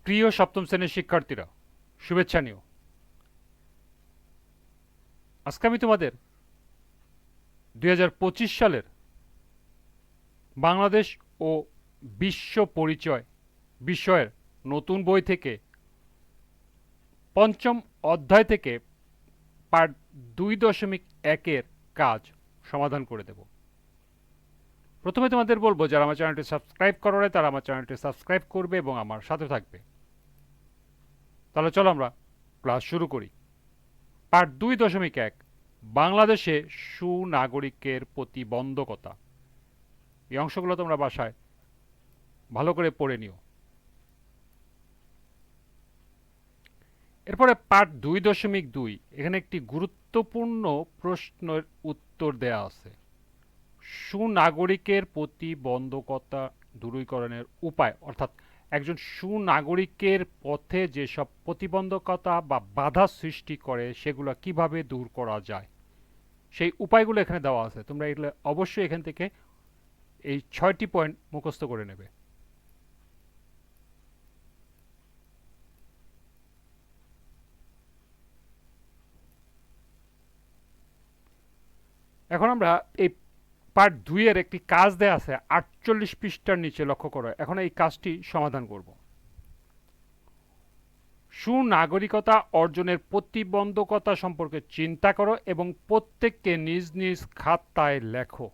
প্রিয় সপ্তম শ্রেণীর শিক্ষার্থীরা, শুভেচ্ছা নিও। আজকে আমি তোমাদের 2025 সালের বাংলাদেশ ও বিশ্ব পরিচয় বিষয়ের নতুন বই থেকে পঞ্চম অধ্যায় থেকে পার্ট 2.1-এর কাজ সমাধান করে দেব। প্রথমে তোমাদের বলবো, যারা আমার চ্যানেলটি সাবস্ক্রাইব করো নাই তারা আমার চ্যানেলটি সাবস্ক্রাইব করবে এবং আমার সাথে থাকবে। তাহলে চলো আমরা ক্লাস শুরু করি। পার্ট 2.1, বাংলাদেশে সুনাগরিকের প্রতিবন্ধকতা। এই অংশগুলো তোমরা বাসায় ভালো করে পড়ে নিও। এরপরে পার্ট 2.2, এখানে একটি গুরুত্বপূর্ণ প্রশ্নের উত্তর দেয়া আছে। সুনাগরিকের প্রতিবন্ধকতা দূরীকরণের উপায়, অর্থাৎ একজন সুনাগরিকের পথে যেসব প্রতিবন্ধকতা বা বাধা সৃষ্টি করে সেগুলো কিভাবে দূর করা যায়, সেই উপায়গুলো এখানে দেওয়া আছে। তোমরা এগুলো অবশ্যই এখান থেকে এই 6টি পয়েন্ট মুখস্থ করে নেবে। এখন আমরা এই পার্ট 2-এর একটি কাজ দেয়া আছে 48 পৃষ্ঠার নিচে, লক্ষ্য করো। এখন এই কাজটি সমাধান করব। সুনাগরিকতা অর্জনের প্রতিবন্ধকতা সম্পর্কে চিন্তা করো এবং প্রত্যেককে নিজ নিজ খাতায় লেখো।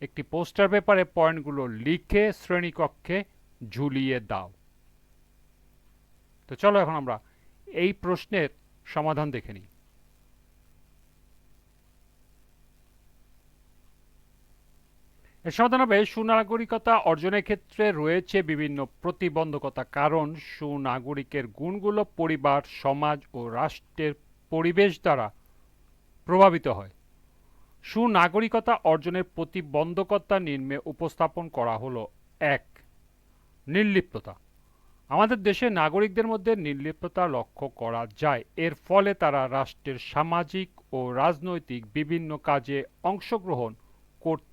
একটি পোস্টার পেপারে পয়েন্টগুলো লিখে শ্রেণীকক্ষে ঝুলিয়ে দাও। তো চলো এখন আমরা এই প্রশ্নের সমাধান দেখে নিই। এর সমাধান হবে, সুনাগরিকতা অর্জনের ক্ষেত্রে রয়েছে বিভিন্ন প্রতিবন্ধকতা, কারণ সুনাগরিকের গুণগুলো পরিবার, সমাজ ও রাষ্ট্রের পরিবেশ দ্বারা প্রভাবিত হয়। সুনাগরিকতা অর্জনের প্রতিবন্ধকতা নিম্নে উপস্থাপন করা হলো। 1. নির্লিপ্ততা। আমাদের দেশে নাগরিকদের মধ্যে নির্লিপ্ততা লক্ষ্য করা যায়। এর ফলে তারা রাষ্ট্রের সামাজিক ও রাজনৈতিক বিভিন্ন কাজে অংশগ্রহণ করতে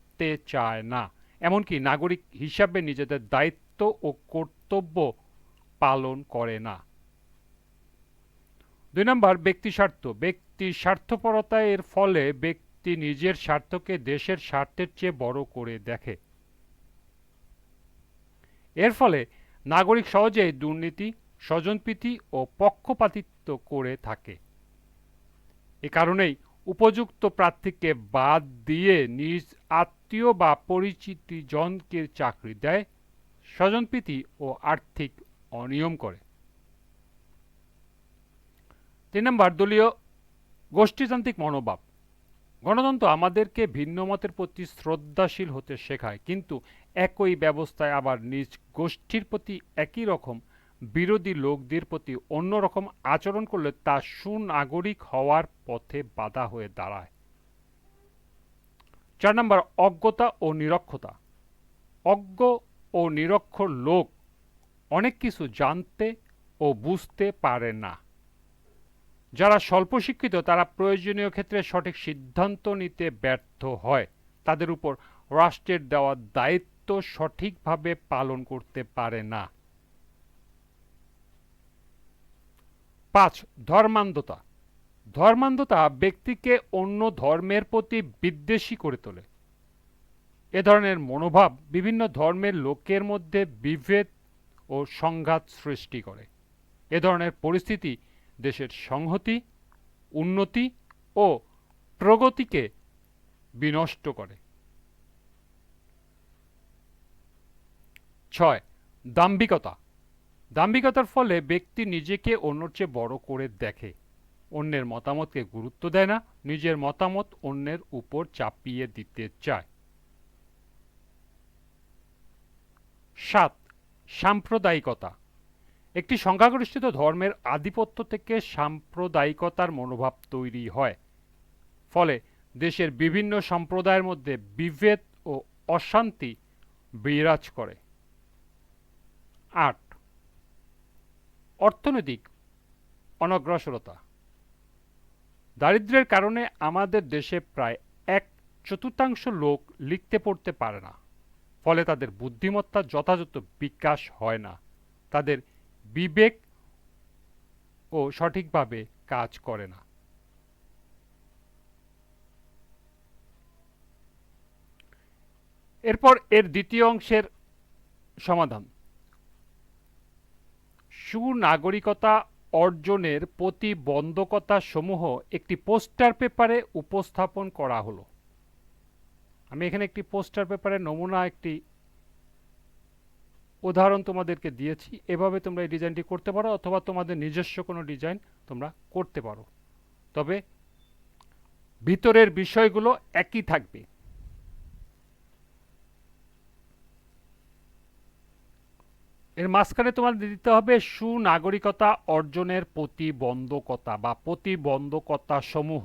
চায় না, এমনকি নাগরিক হিসাবে নিজেদের দায়িত্ব ও কর্তব্য পালন করে না। 2 নম্বর, ব্যক্তি স্বার্থ। ব্যক্তি স্বার্থপরতা, এর ফলে ব্যক্তি নিজের স্বার্থকে দেশের স্বার্থের চেয়ে বড় করে দেখে। এর ফলে নাগরিক সহজেই দুর্নীতি, স্বজনপ্রীতি ও পক্ষপাতিত্ব করে থাকে। এ কারণেই উপযুক্ত প্রার্থীকে বাদ দিয়ে নিজ আত্মীয় বা পরিচিতি জনকে চাকরি দেয়, স্বজনপ্রীতি ও আর্থিক অনিয়ম করে। 3 নম্বর, দলীয় গোষ্ঠীতান্ত্রিক মনোভাব। গণতন্ত্র আমাদেরকে ভিন্ন মতের প্রতি শ্রদ্ধাশীল হতে শেখায়, কিন্তু একই ব্যবস্থায় আবার নিজ গোষ্ঠীর প্রতি একই রকম বিরোধী লোকদের প্রতি অন্যরকম আচরণ করলে তা সুনাগরিক হওয়ার পথে বাধা হয়ে দাঁড়ায়। 4 নম্বর, অজ্ঞতা ও নিরক্ষতা। অজ্ঞ ও নিরক্ষর লোক অনেক কিছু জানতে ও বুঝতে পারে না। যারা স্বল্প শিক্ষিত তারা প্রয়োজনীয় ক্ষেত্রে সঠিক সিদ্ধান্ত নিতে ব্যর্থ হয়, তাদের উপর রাষ্ট্রের দেওয়া দায়িত্ব সঠিকভাবে পালন করতে পারে না। 5. ধর্মান্ধতা। ধর্মান্ধতা ব্যক্তিকে অন্য ধর্মের প্রতি বিদ্বেষী করে তোলে। এ ধরনের মনোভাব বিভিন্ন ধর্মের লোকের মধ্যে বিভেদ ও সংঘাত সৃষ্টি করে। এ ধরনের পরিস্থিতি দেশের সংহতি, উন্নতি ও প্রগতিকে বিনষ্ট করে। 6. দাম্ভিকতা। দাম্ভিকতার ফলে ব্যক্তি নিজেকে অন্যের চেয়ে বড় করে দেখে, অন্যের মতামতকে গুরুত্ব দেয় না, নিজের মতামত অন্যের উপর চাপিয়ে দিতে চায়। 7. সাম্প্রদায়িকতা। একটি সংখ্যাগরিষ্ঠিত ধর্মের আধিপত্য থেকে সাম্প্রদায়িকতার মনোভাব তৈরি হয়, ফলে দেশের বিভিন্ন সম্প্রদায়ের মধ্যে বিভেদ ও অশান্তি বিরাজ করে। 8. অর্থনৈতিক অনগ্রসরতা। দারিদ্র্যের কারণে আমাদের দেশে প্রায় 1/4 লোক লিখতে পড়তে পারে না, ফলে তাদের বুদ্ধিমত্তার যথাযথ বিকাশ হয় না। তাদের বিবেক ও সঠিকভাবে কাজ করে না। এরপর এর দ্বিতীয় অংশের সমাধান। সুনাগরিকতা অর্জনের প্রতিবন্ধকতা সমূহ একটি পোস্টার পেপারে উপস্থাপন করা হলো। আমি এখানে একটি পোস্টার পেপারের নমুনা একটি উদাহরণ তোমাদেরকে দিয়েছি। এভাবে তোমরা এই ডিজাইনটি করতে পারো, অথবা তোমাদের নিজস্ব কোনো ডিজাইন তোমরা করতে পারো, তবে ভিতরের বিষয়গুলো একই থাকবে। এর মাঝখানে তোমার দিতে হবে সুনাগরিকতা অর্জনের প্রতিবন্ধকতা বা প্রতিবন্ধকতা সমূহ।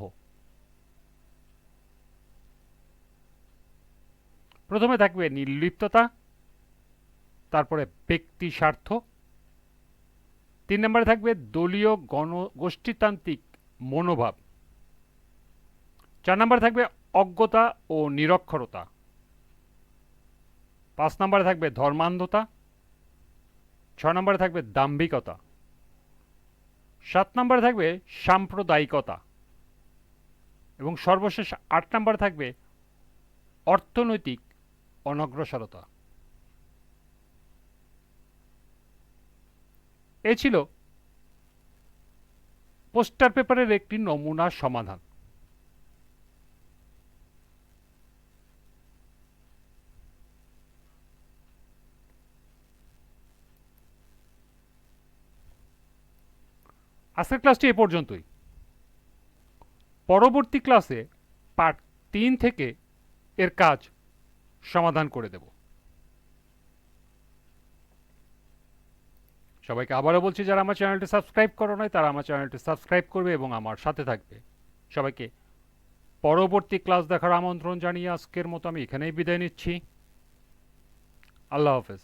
প্রথমে থাকবে নির্লিপ্ততা, তারপরে ব্যক্তি স্বার্থ, 3 নম্বরে থাকবে দলীয় গোষ্ঠীতান্ত্রিক মনোভাব, 4 নম্বরে থাকবে অজ্ঞতা ও নিরক্ষরতা, 5 নম্বরে থাকবে ধর্মান্ধতা, 6 নম্বরে থাকবে দাম্ভিকতা, 7 নম্বরে থাকবে সাম্প্রদায়িকতা, এবং সর্বশেষ 8 নম্বরে থাকবে অর্থনৈতিক অনগ্রসরতা। এ ছিল পোস্টার পেপারের একটি নমুনা সমাধান। আজকের ক্লাসটি এ পর্যন্তই। পরবর্তী ক্লাসে পার্ট 3 থেকে এর কাজ সমাধান করে দেব। সবাইকে আবারও বলছি, যারা আমার চ্যানেলটি সাবস্ক্রাইব করো নাই তারা আমার চ্যানেলটি সাবস্ক্রাইব করবে এবং আমার সাথে থাকবে। সবাইকে পরবর্তী ক্লাস দেখার আমন্ত্রণ জানিয়ে আজকের মতো আমি এখানেই বিদায় নিচ্ছি। আল্লাহ হাফেজ।